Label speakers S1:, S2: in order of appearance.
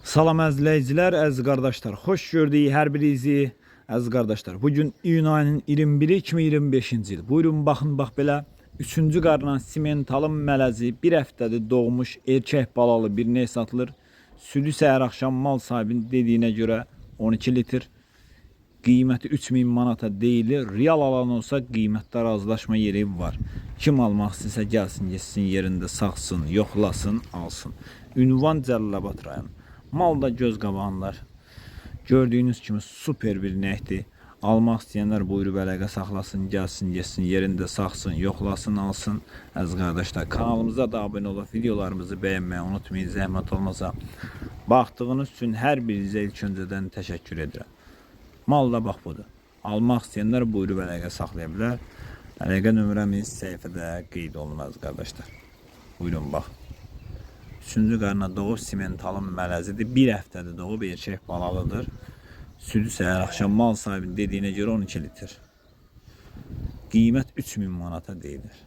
S1: Salam əzləyicilər, əziz qardaşlar. Xoş gördük hər birinizi, əziz qardaşlar. Bugün iyun ayının 21-i 2025-ci il. Buyurun baxın, bax belə 3-cü qarnan simentalın mələzi bir həftədir doğmuş erkək balalı bir ney satılır. Südü səhər axşam mal sahibinin dediyinə görə 12 litr. Qiyməti 3000 manata deyilir. Real alan olsa qiymətdə razılaşma yeri var. Kim almaq istəsə gəlsin, geçsin yerində saxsın, yoxlasın, alsın. Ünvan Cəlilabad rayonu. Mal da göz qabağınlar. Gördüyünüz kimi super bir nəkdir. Almaq istəyənlər buyurub əlaqə saxlasın, gəlsin, geçsin, yerində saxsın, yoxlasın, alsın. Əziz qardaşlar, kanalımıza da abunə olub, videolarımızı bəyənməyi unutmayın, zəhmət olmasa. Baxdığınız üçün hər birinizə ilk öncədən təşəkkür edirəm. Mal da bax budur. Almaq istəyənlər buyurub əlaqə saxlaya bilər. Əlaqə nömrəmiz səhifədə qeyd olunmaz qardaşlar. Buyurun bax. 3-cü qarna doğub simentalın mələzidir. Bir həftədir doğub erkək balalıdır. Südü səhər axşam mal sahibinin dediyinə görə 12 litr. Qiymət 3000 manata deyilir.